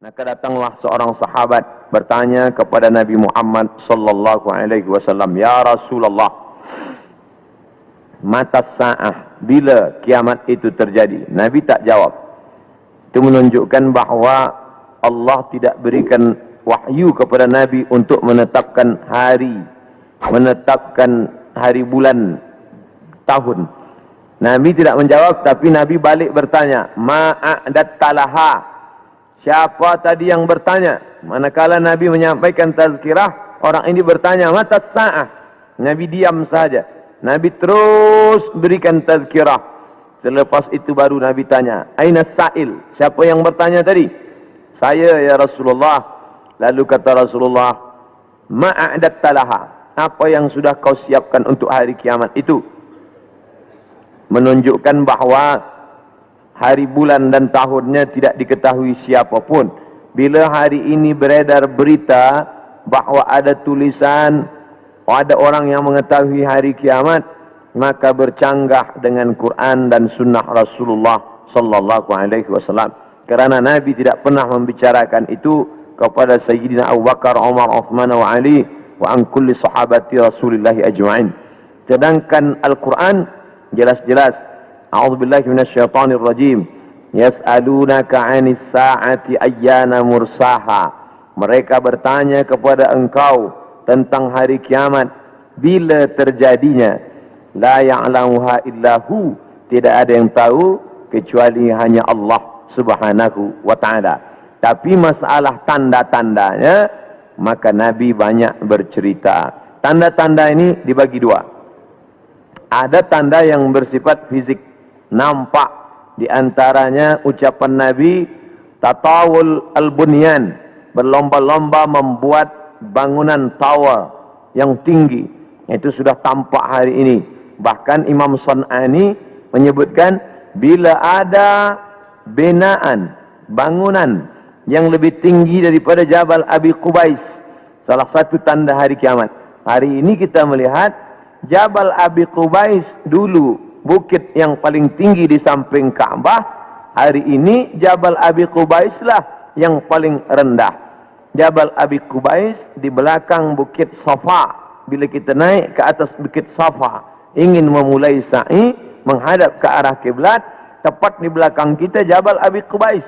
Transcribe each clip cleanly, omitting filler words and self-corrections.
Maka datanglah seorang sahabat bertanya kepada Nabi Muhammad sallallahu alaihi wasallam, "Ya Rasulullah, mata sa'ah, bila kiamat itu terjadi?" Nabi tak jawab. Itu menunjukkan bahawa Allah tidak berikan wahyu kepada Nabi untuk menetapkan hari, bulan, tahun. Nabi tidak menjawab, tapi Nabi balik bertanya, "Ma'adat talaha?" Siapa tadi yang bertanya? Manakala Nabi menyampaikan tazkirah, orang ini bertanya, "Mata sa'ah?" Nabi diam saja. Nabi terus berikan tazkirah. Selepas itu baru Nabi tanya, "Aina sa'il?" Siapa yang bertanya tadi? "Saya ya Rasulullah." Lalu kata Rasulullah, "Ma'adat talaha?" Apa yang sudah kau siapkan untuk hari kiamat itu? Menunjukkan bahawa hari, bulan dan tahunnya tidak diketahui siapapun. Bila hari ini beredar berita bahawa ada tulisan, ada orang yang mengetahui hari kiamat, maka bercanggah dengan Quran dan sunnah Rasulullah sallallahu alaihi wasallam. Kerana Nabi tidak pernah membicarakan itu kepada Sayyidina Abu Bakar, Umar, Uthman wa Ali wa an kulli sahabati Rasulillah ajma'in. Sedangkan Al-Quran jelas-jelas, a'udzubillahi minasyaitonir rajim, yas'alunaka 'anis sa'ati ayyana mursaha. Mereka bertanya kepada engkau tentang hari kiamat, bila terjadinya. La ya'lamuha illahu, tidak ada yang tahu kecuali hanya Allah Subhanahu wa ta'ala. Tapi masalah tanda-tandanya, maka Nabi banyak bercerita. Tanda-tanda ini dibagi dua. Ada tanda yang bersifat fisik, nampak. Di antaranya ucapan Nabi, tatawul al-bunyan, berlomba-lomba membuat bangunan tower yang tinggi. Itu sudah tampak hari ini. Bahkan Imam San'ani menyebutkan, bila ada binaan, bangunan yang lebih tinggi daripada Jabal Abi Qubais, salah satu tanda hari kiamat. Hari ini kita melihat Jabal Abi Qubais dulu bukit yang paling tinggi di samping Ka'bah. Hari ini Jabal Abi Qubais lah yang paling rendah. Jabal Abi Qubais di belakang bukit Safa. Bila kita naik ke atas bukit Safa, ingin memulai sa'i menghadap ke arah kiblat, tepat di belakang kita Jabal Abi Qubais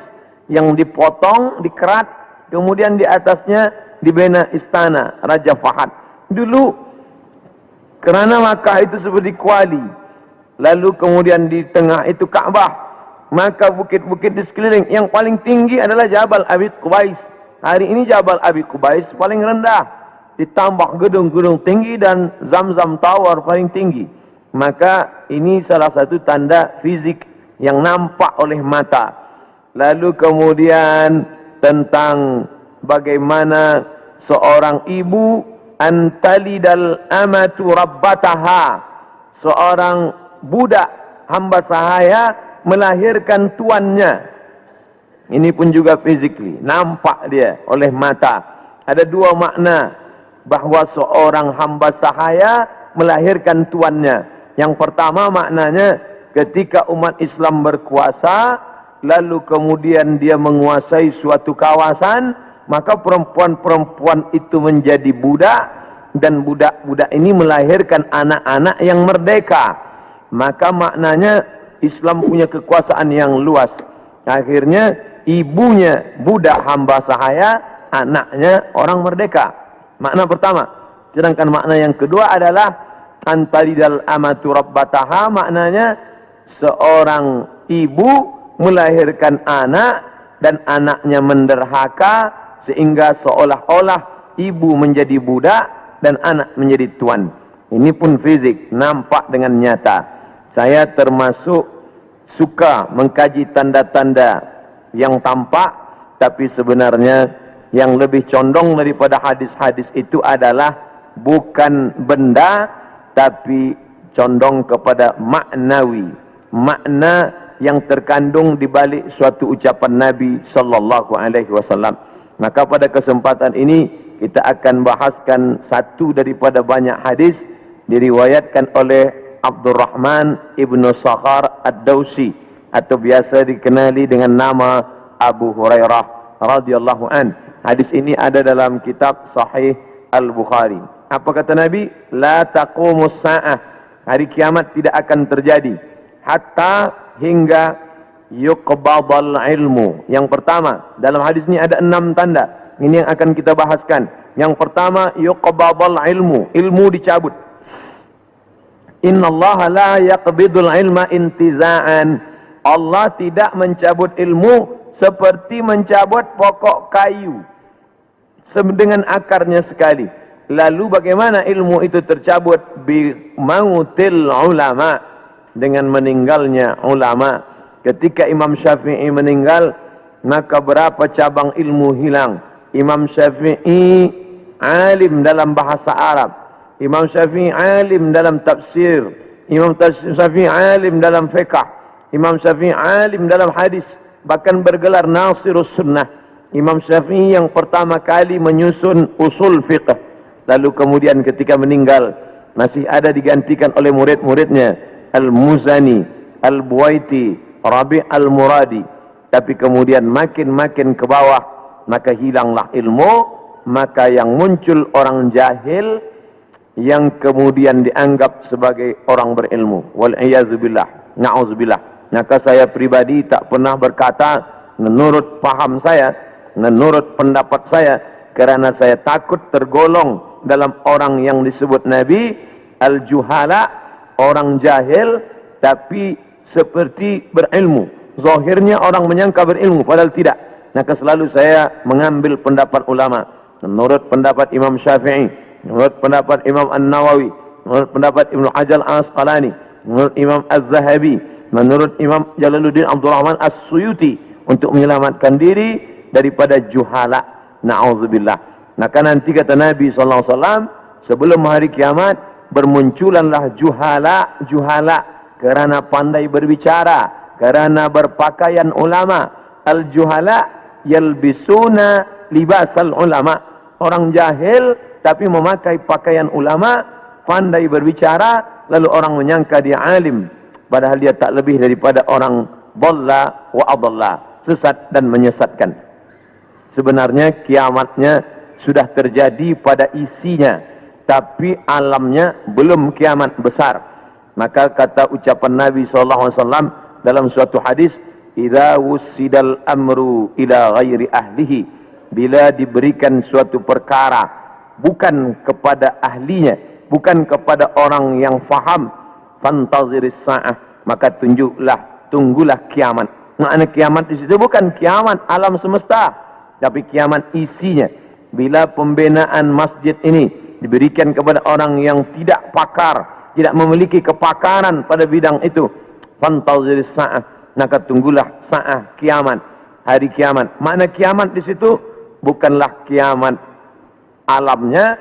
yang dipotong, dikerat, kemudian di atasnya dibina istana Raja Fahad. Dulu kerana Makkah itu seperti kuali, lalu kemudian di tengah itu Ka'bah, maka bukit-bukit di sekeliling yang paling tinggi adalah Jabal Abi Qubais. Hari ini Jabal Abi Qubais paling rendah, ditambah gedung-gedung tinggi dan Zamzam Tower paling tinggi. Maka ini salah satu tanda fizik yang nampak oleh mata. Lalu kemudian tentang bagaimana seorang ibu antalidal amatu rabbataha, seorang budak hamba sahaya melahirkan tuannya. Ini pun juga physically, nampak dia oleh mata. Ada dua makna bahawa seorang hamba sahaya melahirkan tuannya. Yang pertama maknanya, ketika umat Islam berkuasa, lalu kemudian dia menguasai suatu kawasan, maka perempuan-perempuan itu menjadi budak, dan budak-budak ini melahirkan anak-anak yang merdeka. Maka maknanya Islam punya kekuasaan yang luas. Akhirnya ibunya budak hamba sahaya, anaknya orang merdeka. Makna pertama. Sedangkan makna yang kedua adalah antalidal amatu rabbataha, maknanya seorang ibu melahirkan anak dan anaknya menderhaka, sehingga seolah-olah ibu menjadi budak dan anak menjadi tuan. Ini pun fizik, nampak dengan nyata. Saya termasuk suka mengkaji tanda-tanda yang tampak, tapi sebenarnya yang lebih condong daripada hadis-hadis itu adalah bukan benda, tapi condong kepada maknawi, makna yang terkandung di balik suatu ucapan Nabi sallallahu alaihi wasallam. Maka pada kesempatan ini kita akan bahaskan satu daripada banyak hadis diriwayatkan oleh Abdurrahman ibnu Sakhar ad-Dawsi, atau biasa dikenali dengan nama Abu Hurairah radhiyallahu an. Hadis ini ada dalam kitab Sahih Al-Bukhari. Apa kata Nabi? La taqumus sa'ah. Hari kiamat tidak akan terjadi hatta hingga yuqbadal ilmu. Yang pertama, dalam hadis ini ada 6 tanda. Ini yang akan kita bahaskan. Yang pertama, yuqbadal ilmu. Ilmu dicabut. Innallaha la yaqbidul ilma intiza'an. Allah tidak mencabut ilmu seperti mencabut pokok kayu dengan akarnya sekali. Lalu bagaimana ilmu itu tercabut? Bi mautil ulama, dengan meninggalnya ulama. Ketika Imam Syafi'i meninggal, maka berapa cabang ilmu hilang. Imam Syafi'i alim dalam bahasa Arab, Imam Syafi'i alim dalam tafsir, Imam Syafi'i alim dalam fiqh, Imam Syafi'i alim dalam hadis, bahkan bergelar Nasirus Sunnah. Imam Syafi'i yang pertama kali menyusun usul fiqh. Lalu kemudian ketika meninggal, masih ada digantikan oleh murid-muridnya, Al-Muzani, Al-Buwaiti, Rabi' Al-Muradi. Tapi kemudian makin ke bawah, maka hilanglah ilmu, maka yang muncul orang jahil yang kemudian dianggap sebagai orang berilmu. Wal'iyazubillah, na'udzubillah. Maka saya pribadi tak pernah berkata menurut paham saya, menurut pendapat saya, kerana saya takut tergolong dalam orang yang disebut Nabi al-juhala, orang jahil tapi seperti berilmu. Zahirnya orang menyangka berilmu padahal tidak. Maka selalu saya mengambil pendapat ulama. Menurut pendapat Imam Syafi'i, menurut pendapat Imam An-Nawawi, menurut pendapat Ibnu Hajar Al-Asqalani, menurut Imam Az-Zahabi, menurut Imam Jalaluddin Abdul Rahman As-Suyuti, untuk menyelamatkan diri daripada juhala. Na'udzubillah. Maka nanti kata Nabi SAW, sebelum hari kiamat bermunculanlah juhala kerana pandai berbicara, kerana berpakaian ulama. Al-juhala yalbisuna libasal ulama. Orang jahil tapi memakai pakaian ulama, pandai berbicara, lalu orang menyangka dia alim, padahal dia tak lebih daripada orang dhalla wa adalla, sesat dan menyesatkan. Sebenarnya kiamatnya sudah terjadi pada isinya, tapi alamnya belum kiamat besar. Maka kata ucapan Nabi SAW dalam suatu hadis, idza wussidal amru ila ghairi ahlihi, bila diberikan suatu perkara bukan kepada ahlinya, bukan kepada orang yang faham, fantaziris sa'ah, maka tunggulah kiamat. Makna kiamat di situ bukan kiamat alam semesta, tapi kiamat isinya. Bila pembinaan masjid ini diberikan kepada orang yang tidak pakar, tidak memiliki kepakaran pada bidang itu, fantaziris sa'ah, maka tunggulah sa'ah, kiamat, hari kiamat. Makna kiamat di situ bukanlah kiamat alamnya,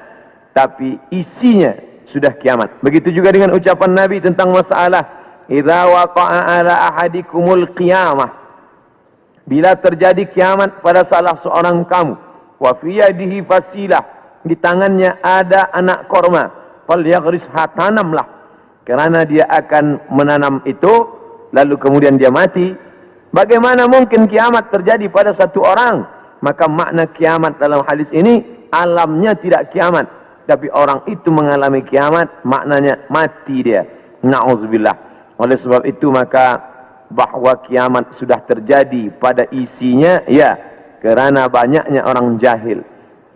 tapi isinya sudah kiamat. Begitu juga dengan ucapan Nabi tentang masalah idza waqa'a ala ahadikumul qiyamah, bila terjadi kiamat pada salah seorang kamu, wa fi yadihi fasilah, di tangannya ada anak korma, falyaghrisha, tanamlah, kerana dia akan menanam itu, lalu kemudian dia mati. Bagaimana mungkin kiamat terjadi pada satu orang? Maka makna kiamat dalam hadis ini, alamnya tidak kiamat, tapi orang itu mengalami kiamat, maknanya mati dia. Na'udzubillah. Oleh sebab itu maka bahwa kiamat sudah terjadi pada isinya, ya, kerana banyaknya orang jahil.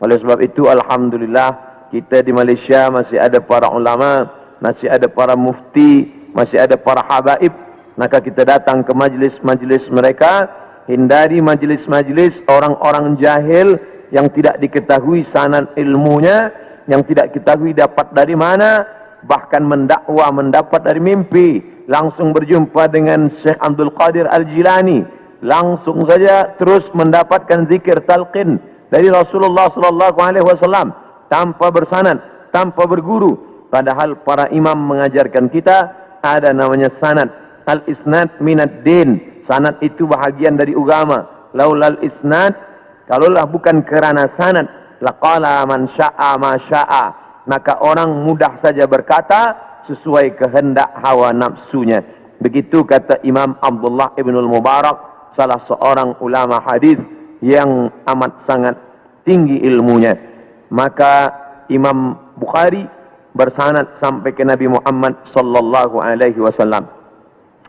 Oleh sebab itu alhamdulillah kita di Malaysia masih ada para ulama, masih ada para mufti, masih ada para habaib. Maka kita datang ke majlis-majlis mereka, hindari majlis-majlis orang-orang jahil yang tidak diketahui sanad ilmunya, yang tidak diketahui dapat dari mana, bahkan mendakwa mendapat dari mimpi. Langsung berjumpa dengan Syekh Abdul Qadir Al-Jilani, langsung saja terus mendapatkan zikir talqin dari Rasulullah SAW tanpa bersanad, tanpa berguru. Padahal para imam mengajarkan kita ada namanya sanad. Al-isnad minad din, sanad itu bahagian dari agama. Laulal isnad, kalaulah bukan kerana sanad, laqala man sya'a ma sya'a, maka orang mudah saja berkata sesuai kehendak hawa nafsunya. Begitu kata Imam Abdullah ibn al-Mubarak, salah seorang ulama hadis yang amat sangat tinggi ilmunya. Maka Imam Bukhari bersanad sampai ke Nabi Muhammad sallallahu alaihi wasallam.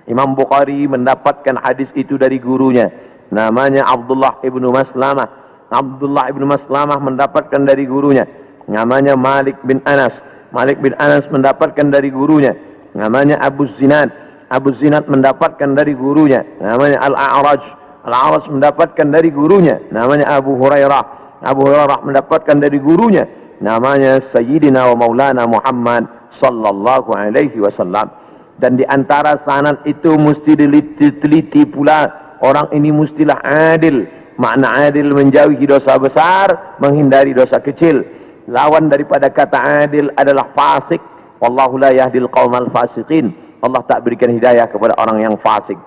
Imam Bukhari mendapatkan hadis itu dari gurunya, namanya Abdullah ibnu Maslamah. Abdullah ibnu Maslamah mendapatkan dari gurunya, namanya Malik bin Anas. Malik bin Anas mendapatkan dari gurunya, namanya Abu Zinad. Abu Zinad mendapatkan dari gurunya, namanya Al-A'raj. Al-A'raj mendapatkan dari gurunya, namanya Abu Hurairah. Abu Hurairah mendapatkan dari gurunya, namanya Sayyidina wa Maulana Muhammad sallallahu alaihi wasallam. Dan di antara sanad itu mesti diteliti pula, orang ini mestilah adil. Makna adil menjauhi dosa besar, menghindari dosa kecil. Lawan daripada kata adil adalah fasik. Wallahu la yahdil qaumal fasiqin. Allah tak berikan hidayah kepada orang yang fasik.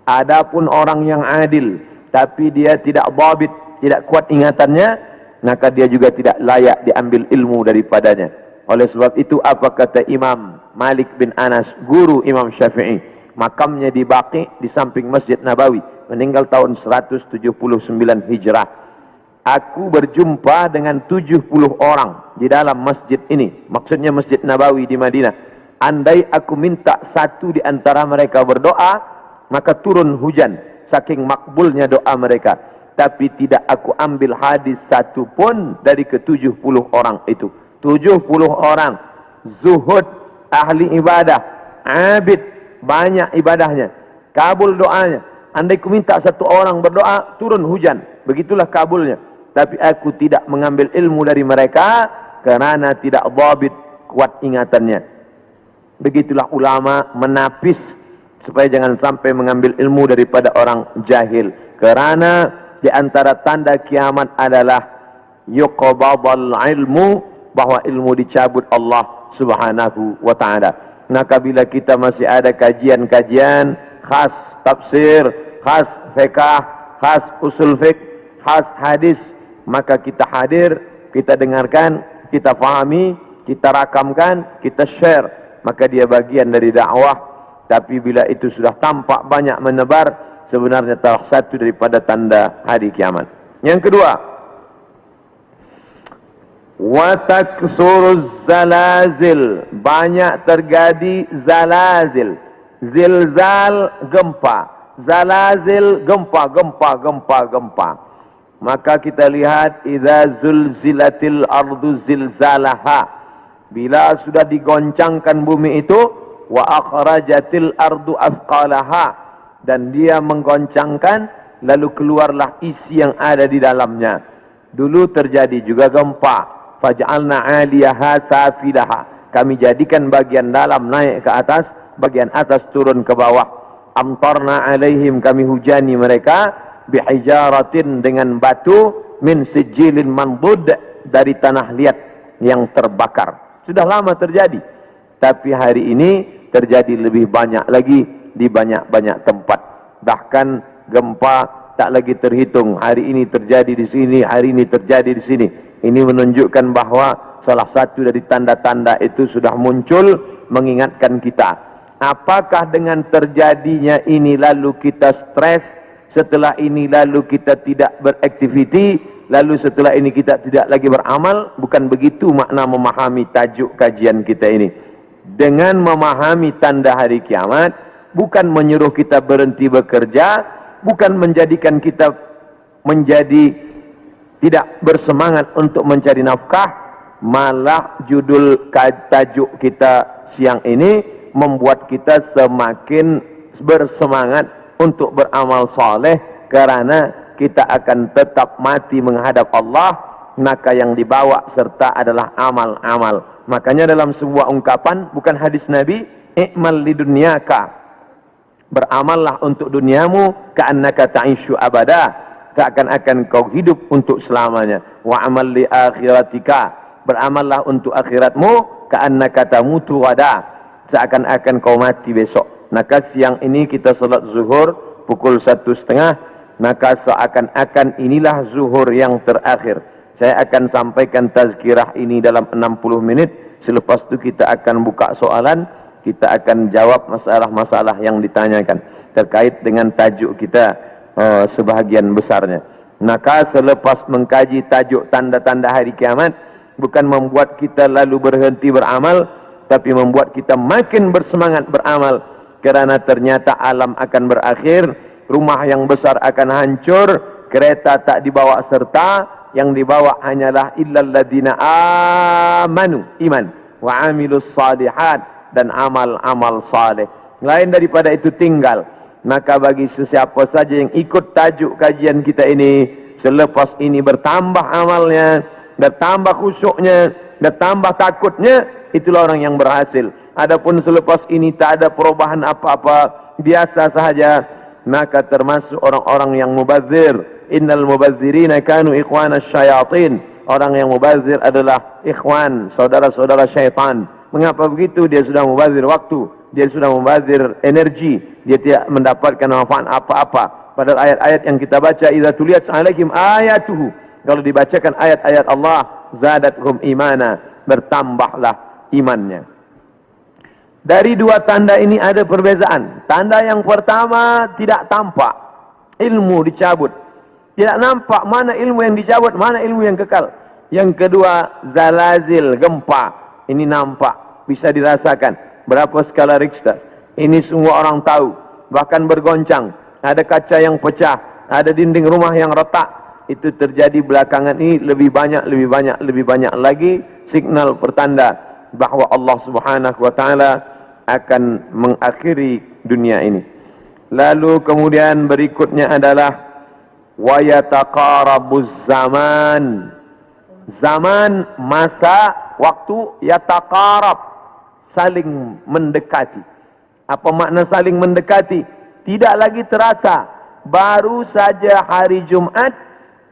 Adapun orang yang adil tapi dia tidak dhabit, tidak kuat ingatannya, maka dia juga tidak layak diambil ilmu daripadanya. Oleh sebab itu apa kata Imam Malik bin Anas, guru Imam Syafi'i, makamnya di Baqi di samping Masjid Nabawi, meninggal tahun 179 Hijrah. Aku berjumpa dengan 70 orang di dalam masjid ini, maksudnya Masjid Nabawi di Madinah. Andai aku minta satu di antara mereka berdoa, maka turun hujan, saking makbulnya doa mereka. Tapi tidak aku ambil hadis satu pun dari ke-70 orang itu. 70 orang zuhud, ahli ibadah, abid, banyak ibadahnya, kabul doanya. Andai ku minta satu orang berdoa, turun hujan, begitulah kabulnya. Tapi aku tidak mengambil ilmu dari mereka karena tidak dhabit, kuat ingatannya. Begitulah ulama menapis supaya jangan sampai mengambil ilmu daripada orang jahil. Karena di antara tanda kiamat adalah yuqbadul ilmu, bahwa ilmu dicabut Allah Subhanahu wa taala. Maka bila kita masih ada kajian-kajian khas tafsir, khas fiqh, khas usul fiqh, khas hadis, maka kita hadir, kita dengarkan, kita fahami, kita rakamkan, kita share, maka dia bagian dari dakwah. Tapi bila itu sudah tampak banyak menebar, sebenarnya salah satu daripada tanda hari kiamat. Yang kedua, wa taksuruz zalazil, banyak terjadi zalazil, zilzal, gempa, zalazil, gempa. Maka kita lihat idza zulzilatil ardu zilzalaha, bila sudah digoncangkan bumi itu, wa akhrajatil ardu athqalaha, dan dia menggoncangkan lalu keluarlah isi yang ada di dalamnya. Dulu terjadi juga gempa, faj'alna 'aliyaha safilaha, kami jadikan bagian dalam naik ke atas, bagian atas turun ke bawah. Amtarna 'alaihim, kami hujani mereka, bihijaratin, dengan batu, min sijilin mandud, dari tanah liat yang terbakar. Sudah lama terjadi, tapi hari ini terjadi lebih banyak lagi di banyak-banyak tempat. Bahkan gempa tak lagi terhitung, hari ini terjadi di sini, hari ini terjadi di sini. Ini menunjukkan bahwa salah satu dari tanda-tanda itu sudah muncul, mengingatkan kita. Apakah dengan terjadinya ini lalu kita stres, setelah ini lalu kita tidak beraktiviti, lalu setelah ini kita tidak lagi beramal? Bukan begitu makna memahami tajuk kajian kita ini. Dengan memahami tanda hari kiamat, bukan menyuruh kita berhenti bekerja, bukan menjadikan kita menjadi tidak bersemangat untuk mencari nafkah, malah judul tajuk kita siang ini membuat kita semakin bersemangat untuk beramal soleh, karena kita akan tetap mati menghadap Allah, maka yang dibawa serta adalah amal-amal. Makanya dalam sebuah ungkapan, bukan hadis Nabi, i'mal lidunyaka, beramallah untuk duniamu, ka'annaka ta'ishu abada, seakan-akan kau hidup untuk selamanya. Wa amal li akhiratika, beramallah untuk akhiratmu, ka'annaka tamutu wada, seakan-akan kau mati besok. Maka siang ini kita salat zuhur pukul 1:30, maka seakan-akan inilah zuhur yang terakhir. Saya akan sampaikan tazkirah ini dalam 60 menit. Selepas itu kita akan buka soalan, kita akan jawab masalah-masalah yang ditanyakan terkait dengan tajuk kita sebahagian besarnya. Maka selepas mengkaji tajuk tanda-tanda hari kiamat, bukan membuat kita lalu berhenti beramal, tapi membuat kita makin bersemangat beramal. Kerana ternyata alam akan berakhir, rumah yang besar akan hancur, kereta tak dibawa serta, yang dibawa hanyalah illal ladina amanu, iman, wa amilus salihat, dan amal-amal saleh. Lain daripada itu tinggal. Maka bagi sesiapa saja yang ikut tajuk kajian kita ini, selepas ini bertambah amalnya, bertambah khusyuknya, bertambah takutnya, itulah orang yang berhasil. Adapun selepas ini tak ada perubahan apa-apa, biasa sahaja, maka termasuk orang-orang yang mubazir. Innal mubazzirina kanu ikhwanas syayatin. Orang yang mubazir adalah ikhwan, saudara-saudara syaitan. Mengapa begitu? Dia sudah mubazir waktu, dia sudah mubazir energi, dia tidak mendapatkan manfaat apa-apa. Padahal ayat-ayat yang kita baca, idza tuliyat alaihim ayatuhu, kalau dibacakan ayat-ayat Allah, zadatuhum imana, bertambahlah imannya. Dari dua tanda ini ada perbezaan. Tanda yang pertama tidak tampak, ilmu dicabut. Tidak nampak mana ilmu yang dicabut, mana ilmu yang kekal. Yang kedua, zalazil, gempa. Ini nampak, bisa dirasakan. Berapa skala Richter? Ini semua orang tahu. Bahkan bergoncang. Ada kaca yang pecah, ada dinding rumah yang retak. Itu terjadi belakangan ini lebih banyak lagi signal pertanda bahawa Allah Subhanahu wa taala akan mengakhiri dunia ini. Lalu kemudian berikutnya adalah wa yataqarabuz zaman. Zaman, masa, waktu, yataqarab, saling mendekati. Apa makna saling mendekati? Tidak lagi terasa. Baru saja hari Jumat,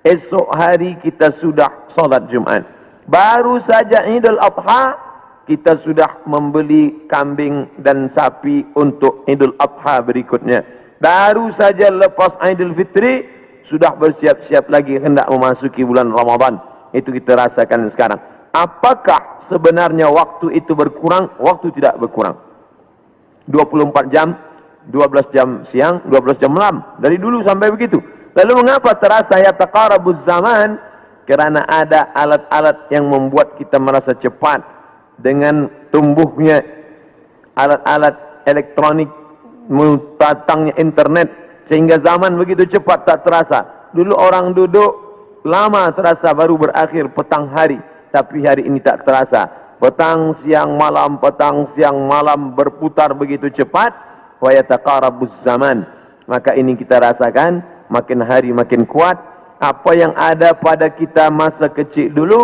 esok hari kita sudah solat Jumat. Baru saja Idul Adha, kita sudah membeli kambing dan sapi untuk Idul Adha berikutnya. Baru saja lepas Idul Fitri, sudah bersiap-siap lagi hendak memasuki bulan Ramadan. Itu kita rasakan sekarang. Apakah sebenarnya waktu itu berkurang? Waktu tidak berkurang. 24 jam, 12 jam siang, 12 jam malam. Dari dulu sampai begitu. Lalu mengapa terasa yataqarabuz zaman? Kerana ada alat-alat yang membuat kita merasa cepat. Dengan tumbuhnya alat-alat elektronik, datangnya internet, sehingga zaman begitu cepat tak terasa. Dulu orang duduk lama terasa, baru berakhir petang hari. Tapi hari ini tak terasa. Petang, siang, malam berputar begitu cepat. Wa yataqarabuz zaman. Maka ini kita rasakan, makin hari makin kuat. Apa yang ada pada kita masa kecil dulu,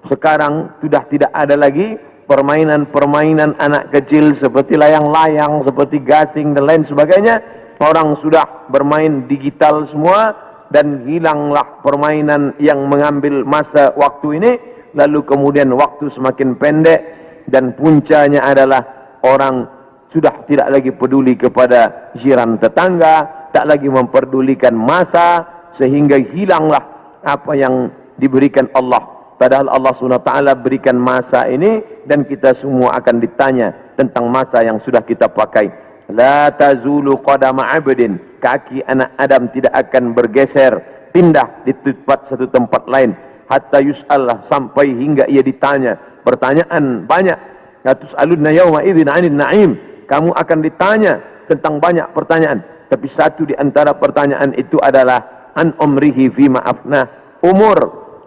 sekarang sudah tidak ada lagi. Permainan-permainan anak kecil seperti layang-layang, seperti gasing dan lain sebagainya. Orang sudah bermain digital semua. Dan hilanglah permainan yang mengambil masa waktu ini. Lalu kemudian waktu semakin pendek. Dan puncanya adalah orang sudah tidak lagi peduli kepada jiran tetangga. Tak lagi memperdulikan masa. Sehingga hilanglah apa yang diberikan Allah. Padahal Allah SWT berikan masa ini. Dan kita semua akan ditanya tentang masa yang sudah kita pakai. La tazulu qadama abdin, kaki anak Adam tidak akan bergeser, pindah di satu tempat lain, hatta yus'al, sampai hingga ia ditanya. Pertanyaan banyak. La tus'alunna yawma idzin 'anil na'im, kamu akan ditanya tentang banyak pertanyaan. Tapi satu di antara pertanyaan itu adalah an umrihi fima afnah, umur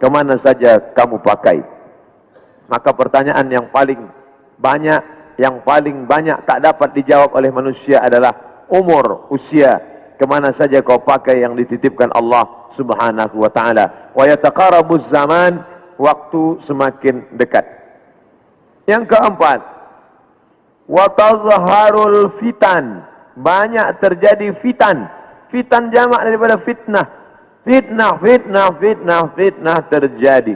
kemana saja kamu pakai. Maka pertanyaan yang paling banyak, tak dapat dijawab oleh manusia adalah umur, usia, kemana saja kau pakai yang dititipkan Allah Subhanahu wa ta'ala. Wa yataqarabuz zaman, waktu semakin dekat. Yang keempat, wa tazharul fitan, banyak terjadi fitan. Fitan jamak daripada fitnah. Fitnah terjadi.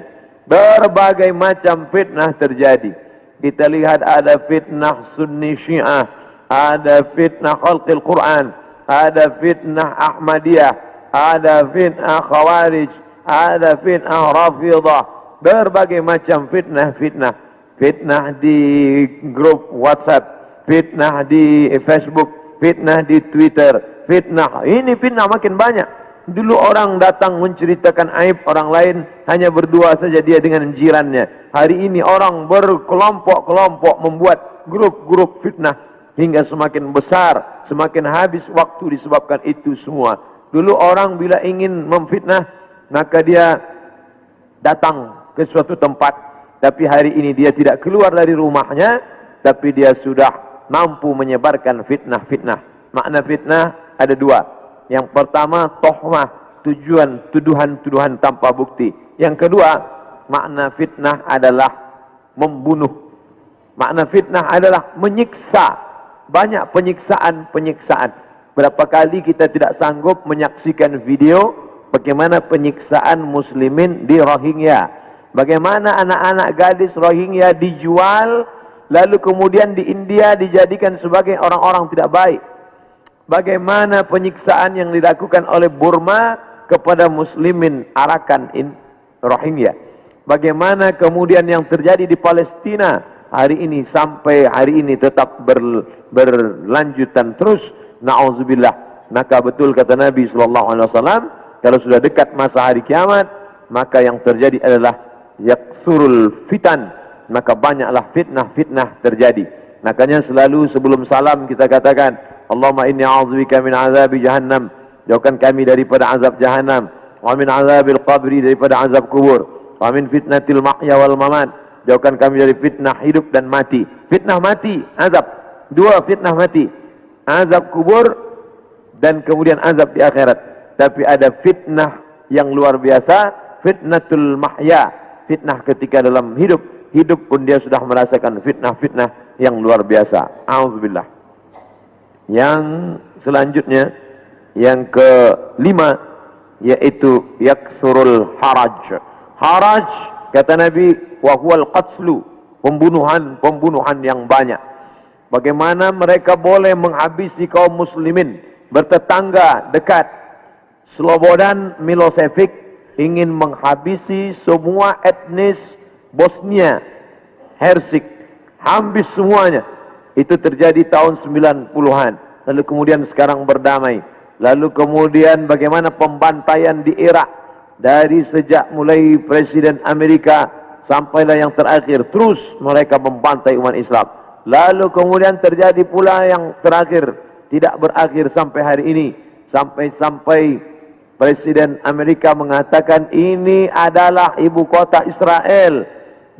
Berbagai macam fitnah terjadi. Kita lihat ada fitnah Sunni Syiah, ada fitnah Khalqil Quran, ada fitnah Ahmadiyah, ada fitnah Khawarij, ada fitnah Rafidah. Berbagai macam fitnah. Fitnah di grup WhatsApp, fitnah di Facebook, fitnah di Twitter, fitnah. Ini fitnah makin banyak. Dulu orang datang menceritakan aib orang lain, hanya berdua saja dia dengan jirannya. Hari ini orang berkelompok-kelompok membuat grup-grup fitnah, hingga semakin besar, semakin habis waktu disebabkan itu semua. Dulu orang bila ingin memfitnah, maka dia datang ke suatu tempat, tapi hari ini dia tidak keluar dari rumahnya, tapi dia sudah mampu menyebarkan fitnah-fitnah. Makna fitnah ada dua. Yang pertama, tohmah, tuduhan-tuduhan tanpa bukti. Yang kedua, makna fitnah adalah membunuh. Makna fitnah adalah menyiksa. Banyak penyiksaan. Berapa kali kita tidak sanggup menyaksikan video bagaimana penyiksaan muslimin di Rohingya. Bagaimana anak-anak gadis Rohingya dijual, lalu kemudian di India dijadikan sebagai orang-orang tidak baik. Bagaimana penyiksaan yang dilakukan oleh Burma kepada muslimin Arakan Rohingya. Bagaimana kemudian yang terjadi di Palestina hari ini sampai hari ini tetap berlanjutan terus. Na'udzubillah. Maka betul kata Nabi SAW, kalau sudah dekat masa hari kiamat, maka yang terjadi adalah yaksurul fitan. Maka banyaklah fitnah-fitnah terjadi. Makanya selalu sebelum salam kita katakan, Allahumma inni a'udzubika min azabi jahannam. Jauhkan kami daripada azab jahannam. Wa min azabil qabri, daripada azab kubur. Wa min fitnatil mahya wal mamat. Jauhkan kami dari fitnah hidup dan mati. Fitnah mati, azab. Dua fitnah mati. Azab kubur dan kemudian azab di akhirat. Tapi ada fitnah yang luar biasa. Fitnatul mahya. Fitnah ketika dalam hidup. Hidup pun dia sudah merasakan fitnah-fitnah yang luar biasa. A'udzubillah. Yang selanjutnya, yang kelima, yaitu yaksurul haraj. Haraj, kata Nabi, wa huwal qatslu, pembunuhan yang banyak. Bagaimana mereka boleh menghabisi kaum muslimin bertetangga dekat. Slobodan Milosevic ingin menghabisi semua etnis Bosnia Hersek, habis semuanya. Itu terjadi tahun 90-an. Lalu kemudian sekarang berdamai. Lalu kemudian bagaimana pembantaian di Irak. Dari sejak mulai Presiden Amerika sampailah yang terakhir. Terus mereka membantai umat Islam. Lalu kemudian terjadi pula yang terakhir. Tidak berakhir sampai hari ini. Sampai-sampai Presiden Amerika mengatakan ini adalah ibu kota Israel.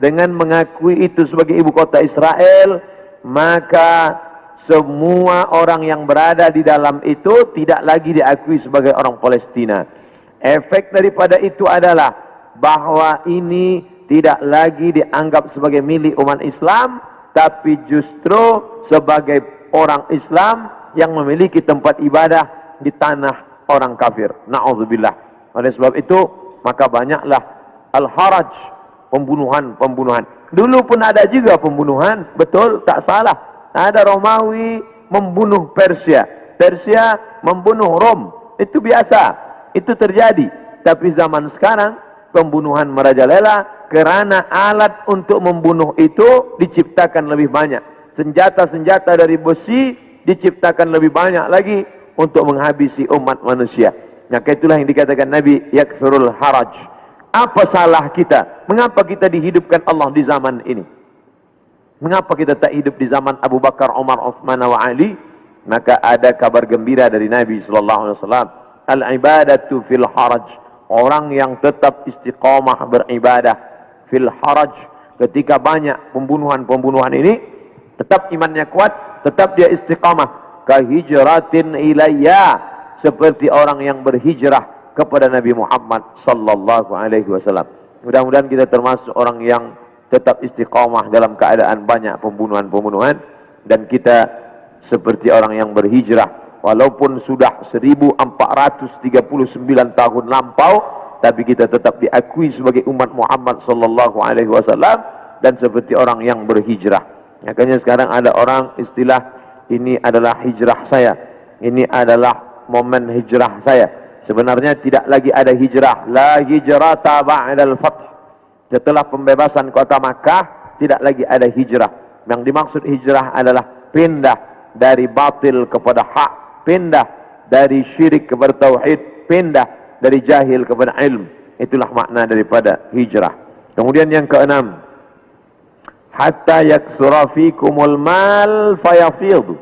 Dengan mengakui itu sebagai ibu kota Israel, maka semua orang yang berada di dalam itu tidak lagi diakui sebagai orang Palestina. Efek daripada itu adalah bahwa ini tidak lagi dianggap sebagai milik umat Islam, tapi justru sebagai orang Islam yang memiliki tempat ibadah di tanah orang kafir. Na'udzubillah. Oleh sebab itu, maka banyaklah al-haraj, pembunuhan. Dulu pun ada juga pembunuhan, betul, tak salah. Ada Romawi membunuh Persia, Persia membunuh Rom. Itu biasa, itu terjadi. Tapi zaman sekarang pembunuhan merajalela karena alat untuk membunuh itu diciptakan lebih banyak. Senjata-senjata dari besi diciptakan lebih banyak lagi untuk menghabisi umat manusia. Maka itulah yang dikatakan Nabi, yaksurul haraj. Apa salah kita? Mengapa kita dihidupkan Allah di zaman ini? Mengapa kita tak hidup di zaman Abu Bakar, Umar, Uthman wa Ali? Maka ada kabar gembira dari Nabi SAW. Al-ibadatu fil haraj. Orang yang tetap istiqamah beribadah fil haraj. Ketika banyak pembunuhan ini, tetap imannya kuat, tetap dia istiqamah. Kahijratin ilayya. Seperti orang yang berhijrah kepada Nabi Muhammad sallallahu alaihi wasallam. Mudah-mudahan kita termasuk orang yang tetap istiqamah dalam keadaan banyak pembunuhan dan kita seperti orang yang berhijrah walaupun sudah 1439 tahun lampau, tapi kita tetap diakui sebagai umat Muhammad sallallahu alaihi wasallam dan seperti orang yang berhijrah. Makanya sekarang ada orang istilah ini adalah hijrah saya. Ini adalah momen hijrah saya. Sebenarnya tidak lagi ada hijrah. La hijrata ba'dal fath. Setelah pembebasan kota Makkah, tidak lagi ada hijrah. Yang dimaksud hijrah adalah pindah dari batil kepada hak, pindah dari syirik kepada tauhid, pindah dari jahil kepada ilm. Itulah makna daripada hijrah. Kemudian yang keenam, hatta yaksura fikumul mal fayafidhu.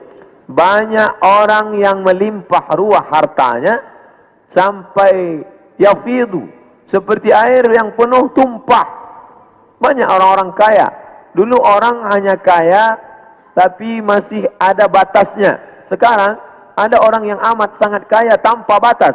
Banyak orang yang melimpah ruah hartanya sampai yafidhu, seperti air yang penuh tumpah. Banyak orang-orang kaya. Dulu orang hanya kaya tapi masih ada batasnya. Sekarang ada orang yang amat sangat kaya tanpa batas,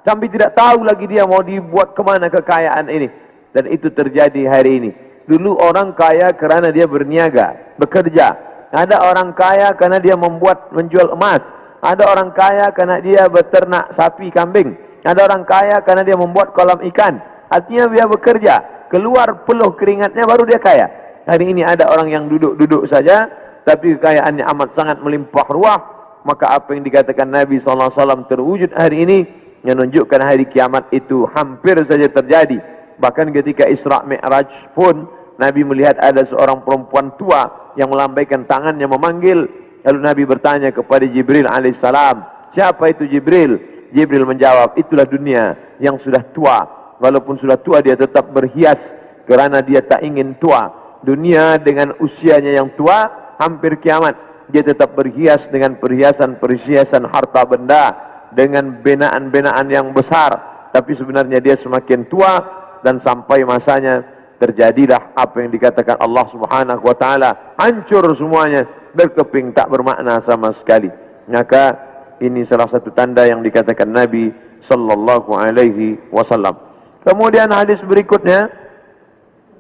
sampai tidak tahu lagi dia mau dibuat kemana kekayaan ini. Dan itu terjadi hari ini. Dulu orang kaya kerana dia berniaga, bekerja. Ada orang kaya kerana dia menjual emas. Ada orang kaya kerana dia beternak sapi, kambing. Ada orang kaya kerana dia membuat kolam ikan. Artinya dia bekerja, keluar peluh keringatnya baru dia kaya. Hari ini ada orang yang duduk-duduk saja, tapi kekayaannya amat sangat melimpah ruah. Maka apa yang dikatakan Nabi SAW terwujud hari ini, menunjukkan hari kiamat itu hampir saja terjadi. Bahkan ketika Isra Mi'raj pun, Nabi melihat ada seorang perempuan tua yang melambaikan tangannya memanggil. Lalu Nabi bertanya kepada Jibril alaihissalam, siapa itu Jibril? Jibril menjawab, itulah dunia yang sudah tua. Walaupun sudah tua, dia tetap berhias kerana dia tak ingin tua. Dunia dengan usianya yang tua, hampir kiamat, dia tetap berhias dengan perhiasan-perhiasan harta benda, dengan binaan-binaan yang besar. Tapi sebenarnya dia semakin tua, dan sampai masanya terjadilah apa yang dikatakan Allah Subhanahu wa taala, hancur semuanya, berkeping, tak bermakna sama sekali. Maka ini salah satu tanda yang dikatakan Nabi sallallahu alaihi wasallam. Kemudian hadis berikutnya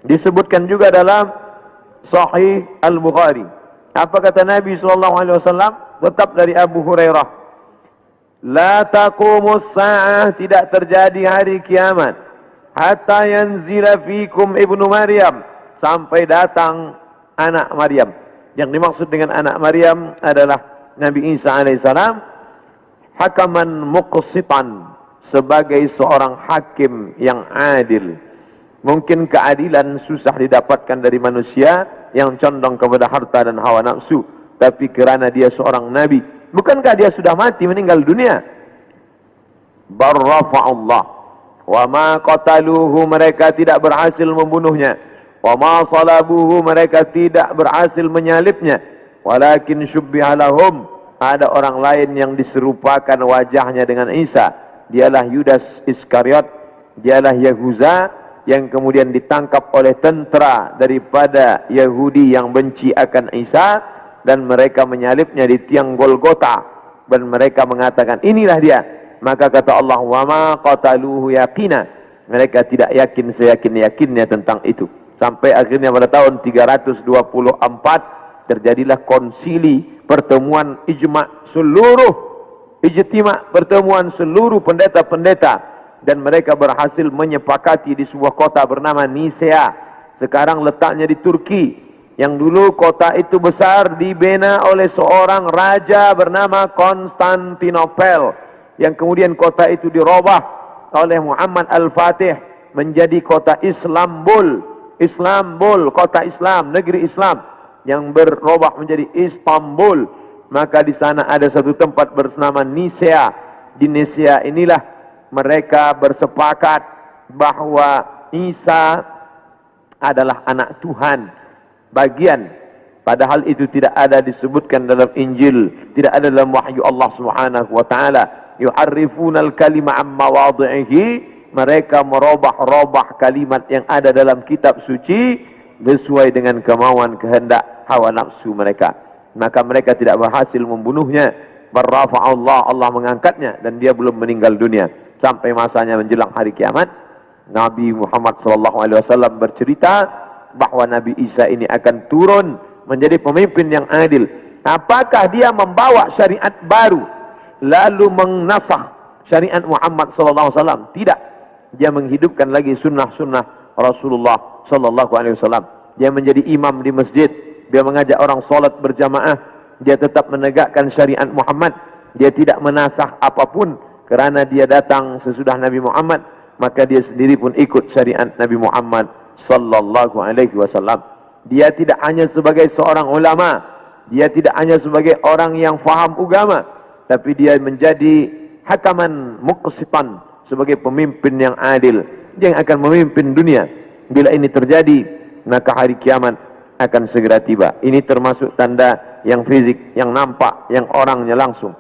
disebutkan juga dalam Sahih Al-Bukhari. Apa kata Nabi sallallahu alaihi wasallam? Tetap dari Abu Hurairah. La taqumus sa'ah, tidak terjadi hari kiamat hatta yanzila fikum ibnu Maryam, sampai datang anak Maryam. Yang dimaksud dengan anak Maryam adalah Nabi Isa alaihissalam, hakaman muqsitan, sebagai seorang hakim yang adil. Mungkin keadilan susah didapatkan dari manusia yang condong kepada harta dan hawa nafsu, tapi kerana dia seorang nabi, bukankah dia sudah mati, meninggal dunia? Barrafa'allah wa ma qataluhu, mereka tidak berhasil membunuhnya. Wa ma salabuhu, mereka tidak berhasil menyalibnya. Walakin syubbiha lahum, ada orang lain yang diserupakan wajahnya dengan Isa. Dialah Yudas Iskariot, dialah Yahuza, yang kemudian ditangkap oleh tentera daripada Yahudi yang benci akan Isa, dan mereka menyalibnya di tiang Golgota, dan mereka mengatakan inilah dia. Maka kata Allah, wa ma qataluhu yaqina, mereka tidak yakin seyakin-yakinnya tentang itu. Sampai akhirnya pada tahun 324 terjadilah konsili, pertemuan ijma' pertemuan seluruh pendeta-pendeta, dan mereka berhasil menyepakati di sebuah kota bernama Nisea. Sekarang letaknya di Turki. Yang dulu kota itu besar, dibina oleh seorang raja bernama Konstantinopel, yang kemudian kota itu dirubah oleh Muhammad Al-Fatih menjadi kota Islambul, kota Islam, negeri Islam, yang berubah menjadi Istanbul. Maka di sana ada satu tempat bernama Nisea. Di Nisea inilah mereka bersepakat bahwa Isa adalah anak Tuhan bagian. Padahal itu tidak ada disebutkan dalam Injil, tidak ada dalam wahyu Allah Subhanahu wa taala. Yu'arrifuna al-kalima am mawadhi'ihi, mereka merubah-rubah kalimat yang ada dalam kitab suci sesuai dengan kemauan kehendak hawa nafsu mereka. Maka mereka tidak berhasil membunuhnya. Barrafa'allah, Allah mengangkatnya, dan dia belum meninggal dunia. Sampai masanya menjelang hari kiamat, Nabi Muhammad SAW bercerita bahwa Nabi Isa ini akan turun menjadi pemimpin yang adil. Apakah dia membawa syariat baru lalu menasakh syariat Muhammad SAW? Tidak. Dia menghidupkan lagi sunnah-sunnah Rasulullah SAW. Dia menjadi imam di masjid. Dia mengajak orang solat berjamaah. Dia tetap menegakkan syariat Muhammad. Dia tidak menasakh apapun, kerana dia datang sesudah Nabi Muhammad, maka dia sendiri pun ikut syariat Nabi Muhammad sallallahu alaihi wasallam. Dia tidak hanya sebagai seorang ulama, dia tidak hanya sebagai orang yang faham agama, tapi dia menjadi hakaman muqsitan, sebagai pemimpin yang adil. Dia yang akan memimpin dunia. Bila ini terjadi, maka hari kiamat akan segera tiba. Ini termasuk tanda yang fisik, yang nampak, yang orangnya langsung.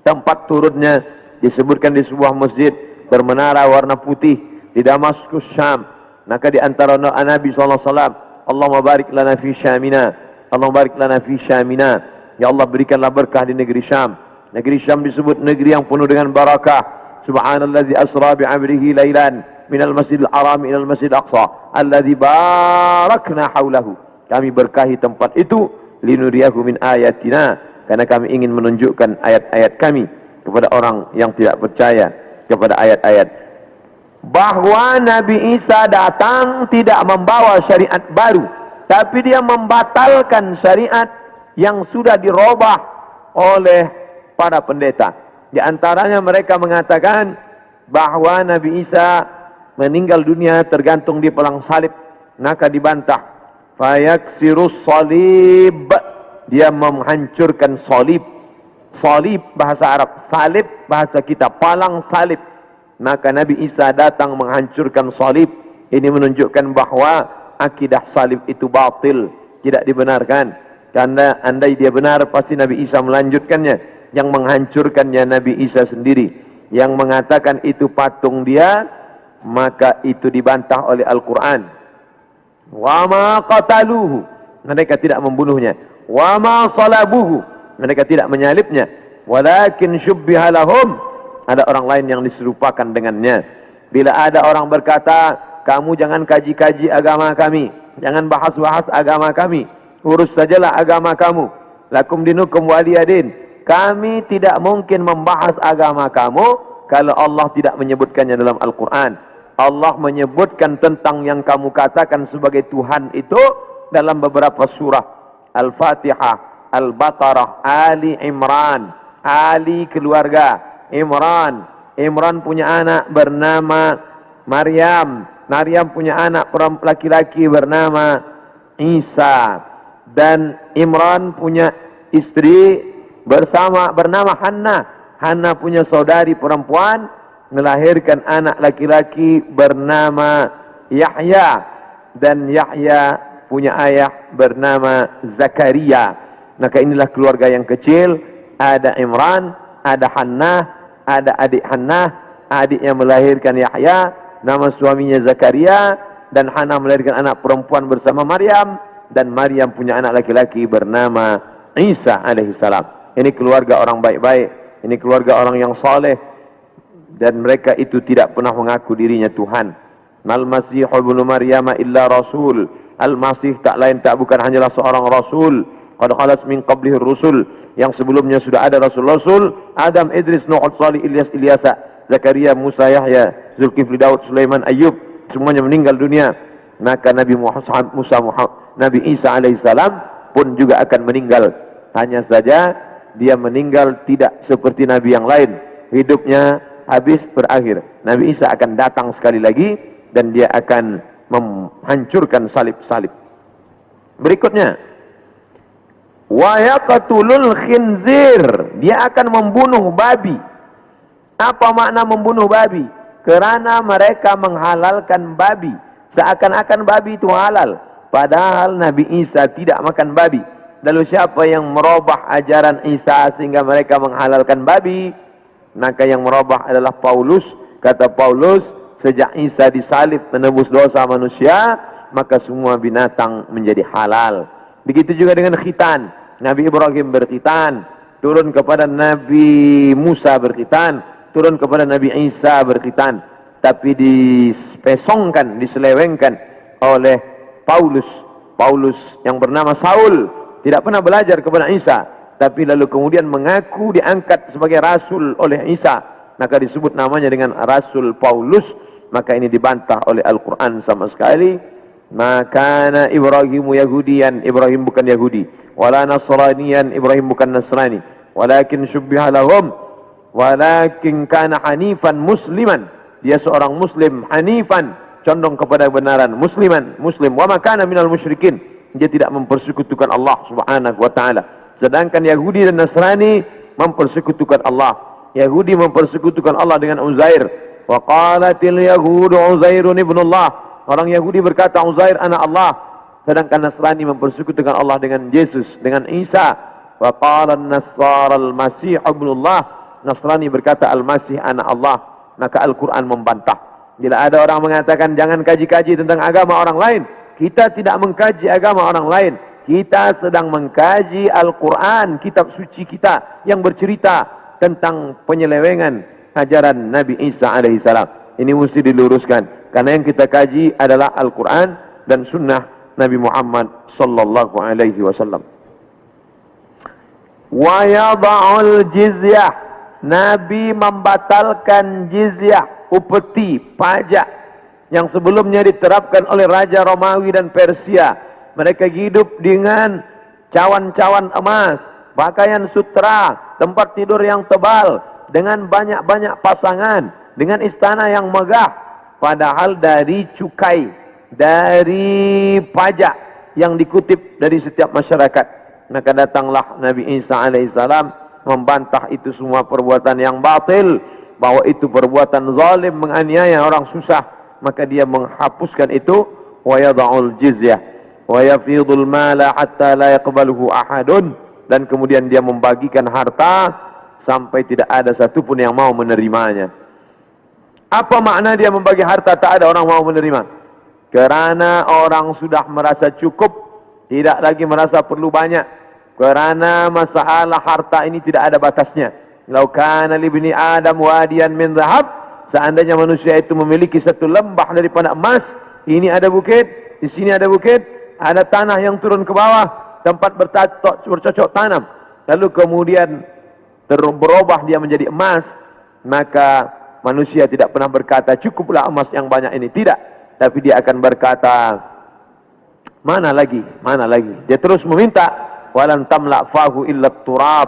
Tempat turunnya disebutkan di sebuah masjid bermenara warna putih di Damaskus, Syam. Maka di antara doa Nabi SAW, Allahumma barik lana fi Syamina, Allahumma barik lana fi Syamina. Ya Allah, berikanlah berkah di negeri Syam. Negeri Syam disebut negeri yang penuh dengan barakah. Subhanallazi asra bi'amrihi lailan minal masjidil haram ilal masjidil aqsa alladzi barakna haulahu. Kami berkahi tempat itu linuriyahu min ayatina, karena kami ingin menunjukkan ayat-ayat kami kepada orang yang tidak percaya kepada ayat-ayat. Bahwa Nabi Isa datang tidak membawa syariat baru, tapi dia membatalkan syariat yang sudah dirubah oleh para pendeta. Di antaranya mereka mengatakan bahwa Nabi Isa meninggal dunia tergantung di pelang salib, maka dibantah. Fayaksirus salib, dia menghancurkan salib. Salib bahasa Arab, salib bahasa kita, palang salib. Maka Nabi Isa datang menghancurkan salib. Ini menunjukkan bahwa akidah salib itu batil, tidak dibenarkan. Karena andai dia benar, pasti Nabi Isa melanjutkannya. Yang menghancurkannya Nabi Isa sendiri. Yang mengatakan itu patung dia, maka itu dibantah oleh Al-Quran. Wa ma qataluhu, mereka tidak membunuhnya. Wa ma salabuhu, mereka tidak menyalibnya. Walakin syubbiha lahum, ada orang lain yang diserupakan dengannya. Bila ada orang berkata, kamu jangan kaji-kaji agama kami, jangan bahas-bahas agama kami, urus sajalah agama kamu. Lakum dinukum waliyadin. Kami tidak mungkin membahas agama kamu kalau Allah tidak menyebutkannya dalam Al-Quran. Allah menyebutkan tentang yang kamu katakan sebagai Tuhan itu dalam beberapa surah. Al-Fatihah, Al-Baqarah, Ali Imran. Ali keluarga, Imran. Imran punya anak bernama Maryam. Maryam punya anak laki-laki bernama Isa. Dan Imran punya istri bernama Hannah. Hannah punya saudari perempuan, melahirkan anak laki-laki bernama Yahya. Dan Yahya punya ayah bernama Zakaria. Maka inilah keluarga yang kecil. Ada Imran, ada Hannah, ada adik Hannah, adik yang melahirkan Yahya, nama suaminya Zakaria. Dan Hannah melahirkan anak perempuan bersama Maryam. Dan Maryam punya anak laki-laki bernama Isa alaihissalam. Ini keluarga orang baik-baik. Ini keluarga orang yang saleh. Dan mereka itu tidak pernah mengaku dirinya Tuhan. Al-Masih ibnu Maryam illa rasul. Al-Masih tak lain tak bukan hanyalah seorang rasul. Qad khalas min qablihi rusul. Yang sebelumnya sudah ada rasul-rasul. Adam, Idris, Nuh, Salih, Ilyas, Ilyasa, Zakaria, Musa, Yahya, Zulkifli, Daud, Sulaiman, Ayub. Semuanya meninggal dunia. Maka Nabi Nabi Isa alaihissalam pun juga akan meninggal. Hanya saja dia meninggal tidak seperti Nabi yang lain. Hidupnya habis, berakhir. Nabi Isa akan datang sekali lagi dan dia akan menghancurkan salib-salib. Berikutnya, wa yaqtulul khinzir, dia akan membunuh babi. Apa makna membunuh babi? Kerana mereka menghalalkan babi, seakan-akan babi itu halal, padahal Nabi Isa tidak makan babi. Lalu siapa yang merubah ajaran Isa sehingga mereka menghalalkan babi? Maka yang merubah adalah Paulus. Kata Paulus, sejak Isa disalib menebus dosa manusia, maka semua binatang menjadi halal. Begitu juga dengan khitan. Nabi Ibrahim berkhitan, turun kepada Nabi Musa berkhitan, turun kepada Nabi Isa berkhitan. Tapi dispesongkan, diselewengkan oleh Paulus. Paulus yang bernama Saul. Tidak pernah belajar kepada Isa, tapi lalu kemudian mengaku diangkat sebagai rasul oleh Isa. Maka disebut namanya dengan Rasul Paulus. Maka ini dibantah oleh Al-Quran sama sekali. Maka Ibrahimu Yahudian, Ibrahim bukan Yahudi. Wala Nasranian, Ibrahim bukan Nasrani. Walakin syubbiha lahum, walakin kana hanifan musliman. Dia seorang Muslim, hanifan, condong kepada kebenaran, musliman, Muslim. Wa ma kana minal musyrikin. Dia tidak mempersekutukan Allah subhanahu wa ta'ala. Sedangkan Yahudi dan Nasrani mempersekutukan Allah. Yahudi mempersekutukan Allah dengan Uzair. Wa qalatil yahudu Uzairun ibnullah. Orang Yahudi berkata Uzair anak Allah. Sedangkan Nasrani mempersekutukan Allah dengan Yesus, dengan Isa. Wa qala an-Nasara al-Masih ibnullah. Nasrani berkata Al-Masih anak Allah. Maka Al-Quran membantah. Bila ada orang mengatakan jangan kaji-kaji tentang agama orang lain, kita tidak mengkaji agama orang lain. Kita sedang mengkaji Al-Quran, kitab suci kita yang bercerita tentang penyelewengan ajaran Nabi Isa alaihissalam. Ini mesti diluruskan. Karena yang kita kaji adalah Al-Quran dan sunnah Nabi Muhammad sallallahu alaihi wasallam. Wa yada'ul jizyah. Nabi membatalkan jizyah, upeti, pajak yang sebelumnya diterapkan oleh Raja Romawi dan Persia. Mereka hidup dengan cawan-cawan emas, pakaian sutra, tempat tidur yang tebal, dengan banyak-banyak pasangan, dengan istana yang megah. Padahal dari cukai, dari pajak yang dikutip dari setiap masyarakat. Maka datanglah Nabi Isa alaihissalam membantah itu semua perbuatan yang batil, bahwa itu perbuatan zalim, menganiaya orang susah. Maka dia menghapuskan itu. Wa yada'ul jizyah wa yafidul mala hatta la yaqbaluhu ahadun. Dan kemudian dia membagikan harta sampai tidak ada satupun yang mau menerimanya. Apa makna dia membagi harta tak ada orang mau menerima? Kerana orang sudah merasa cukup, tidak lagi merasa perlu banyak. Kerana masalah harta ini tidak ada batasnya. Lau kana li ibni Adam wadiyan min dhahab, seandainya manusia itu memiliki satu lembah daripada emas, ini ada bukit, di sini ada bukit, ada tanah yang turun ke bawah, tempat bercocok tanam. Lalu kemudian berubah dia menjadi emas, maka manusia tidak pernah berkata cukuplah emas yang banyak ini, tidak. Tapi dia akan berkata mana lagi, mana lagi. Dia terus meminta. Walan tamla fahu illa turab,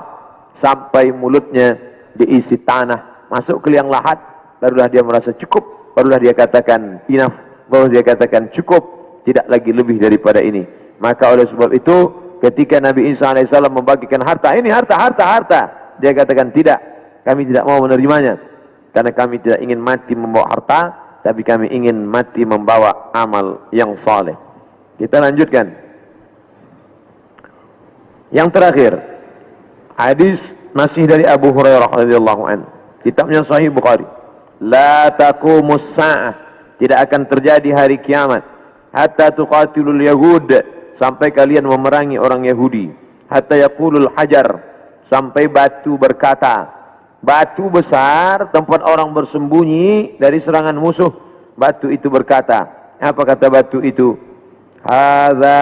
sampai mulutnya diisi tanah, masuk ke liang lahat, barulah dia merasa cukup, barulah dia katakan enough, barulah dia katakan cukup, tidak lagi lebih daripada ini. Maka oleh sebab itu ketika Nabi Isa alaihissalam membagikan harta, ini harta, dia katakan tidak, kami tidak mau menerimanya, karena kami tidak ingin mati membawa harta, tapi kami ingin mati membawa amal yang saleh. Kita lanjutkan. Yang terakhir, hadis masih dari Abu Hurairah radhiyallahu anhu. Kitabnya Sahih Bukhari. La taqumus sa'ah, tidak akan terjadi hari kiamat hatta tuqatilul yahud, sampai kalian memerangi orang Yahudi. Hatta yaqulul hajar, sampai batu berkata. Batu besar, tempat orang bersembunyi dari serangan musuh. Batu itu berkata, apa kata batu itu? Hadza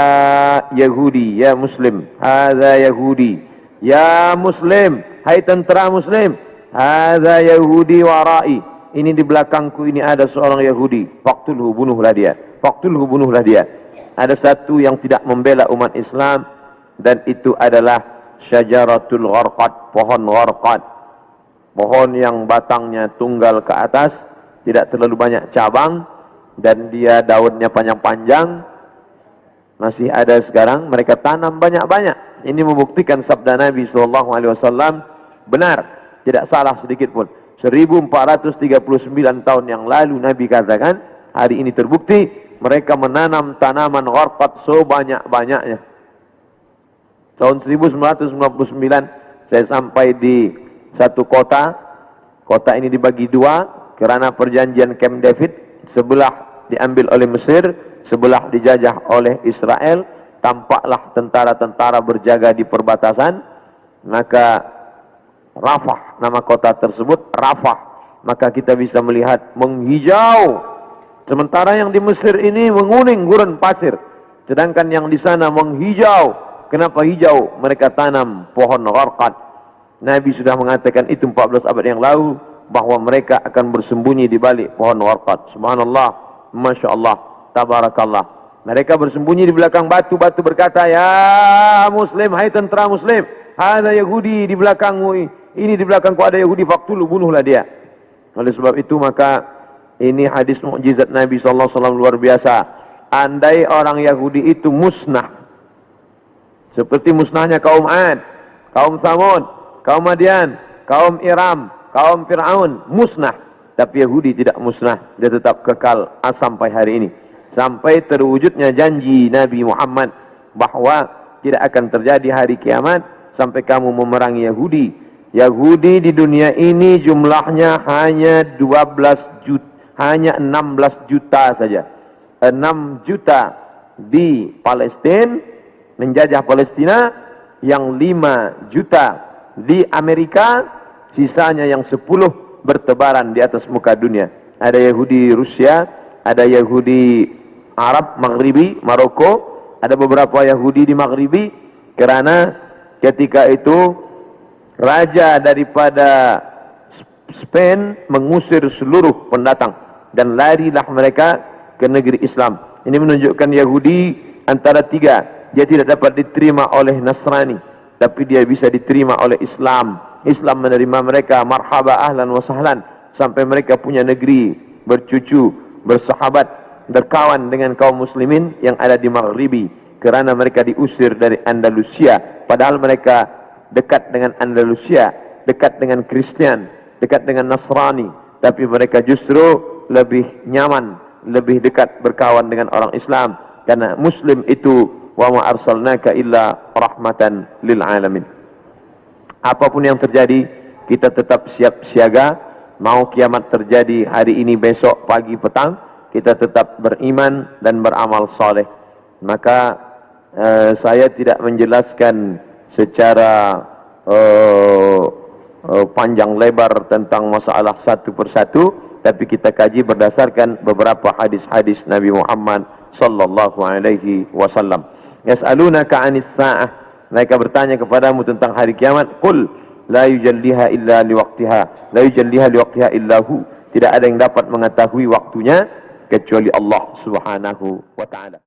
Yahudi, ya Muslim. Hadza Yahudi, ya Muslim. Hai tentara Muslim. Hadza Yahudi warai. Ini di belakangku ini ada seorang Yahudi. Faqtulhu, bunuhlah dia. Faqtulhu, bunuhlah dia. Ada satu yang tidak membela umat Islam, dan itu adalah syajaratul gharqad, pohon gharqad. Pohon yang batangnya tunggal ke atas, tidak terlalu banyak cabang, dan dia daunnya panjang-panjang. Masih ada sekarang, mereka tanam banyak-banyak. Ini membuktikan sabda Nabi SAW benar, tidak salah sedikit pun. 1439 tahun yang lalu Nabi katakan, hari ini terbukti mereka menanam tanaman gharqad sebanyak-banyaknya. Tahun 1999 saya sampai di satu kota. Kota ini dibagi dua kerana perjanjian Camp David. Sebelah diambil oleh Mesir, sebelah dijajah oleh Israel. Tampaklah tentara-tentara berjaga di perbatasan. Maka Rafah, nama kota tersebut Rafah. Maka kita bisa melihat menghijau. Sementara yang di Mesir ini menguning gurun pasir, sedangkan yang di sana menghijau. Kenapa hijau? Mereka tanam pohon gharqad. Nabi sudah mengatakan itu 14 abad yang lalu, bahwa mereka akan bersembunyi di balik pohon gharqad. Subhanallah, Masya Allah, Tabarakallah. Mereka bersembunyi di belakang batu. Batu berkata, ya Muslim, hai tentara Muslim, ada Yahudi di belakangmu, ini di belakangku ada Yahudi, faktulu, bunuhlah dia. Oleh sebab itu maka ini hadis mukjizat Nabi SAW luar biasa. Andai orang Yahudi itu musnah, seperti musnahnya kaum Ad, kaum Thamud, kaum Madian, kaum Iram, kaum Fir'aun musnah, tapi Yahudi tidak musnah, dia tetap kekal sampai hari ini, sampai terwujudnya janji Nabi Muhammad bahwa tidak akan terjadi hari kiamat sampai kamu memerangi Yahudi. Yahudi di dunia ini jumlahnya hanya 16 juta saja. 6 juta di Palestina, menjajah Palestina, yang 5 juta di Amerika, sisanya yang 10 bertebaran di atas muka dunia. Ada Yahudi Rusia, ada Yahudi Arab Maghribi, Maroko, ada beberapa Yahudi di Maghribi, karena ketika itu raja daripada Spain mengusir seluruh pendatang dan larilah mereka ke negeri Islam. Ini menunjukkan Yahudi antara tiga, dia tidak dapat diterima oleh Nasrani, tapi dia bisa diterima oleh Islam. Islam menerima mereka marhaba ahlan wa sahlan, sampai mereka punya negeri, bercucu, bersahabat, berkawan dengan kaum muslimin yang ada di Maghribi, kerana mereka diusir dari Andalusia, padahal mereka dekat dengan Andalusia, dekat dengan Kristian, dekat dengan Nasrani, tapi mereka justru lebih nyaman, lebih dekat berkawan dengan orang Islam, karena Muslim itu wa ma arsalnaka illa rahmatan lil alamin. Apapun yang terjadi, kita tetap siap siaga. Mau kiamat terjadi hari ini, besok, pagi, petang, kita tetap beriman dan beramal soleh. Maka saya tidak menjelaskan secara panjang lebar tentang masalah satu persatu, tapi kita kaji berdasarkan beberapa hadis-hadis Nabi Muhammad sallallahu alaihi wasallam. Yas'alunaka 'anis sa'ah, mereka bertanya kepadamu tentang hari kiamat. Qul la yujalliha illa liwaqtiha, la yujalliha liwaqtiha illa hu, tidak ada yang dapat mengetahui waktunya kecuali Allah Subhanahu wa taala.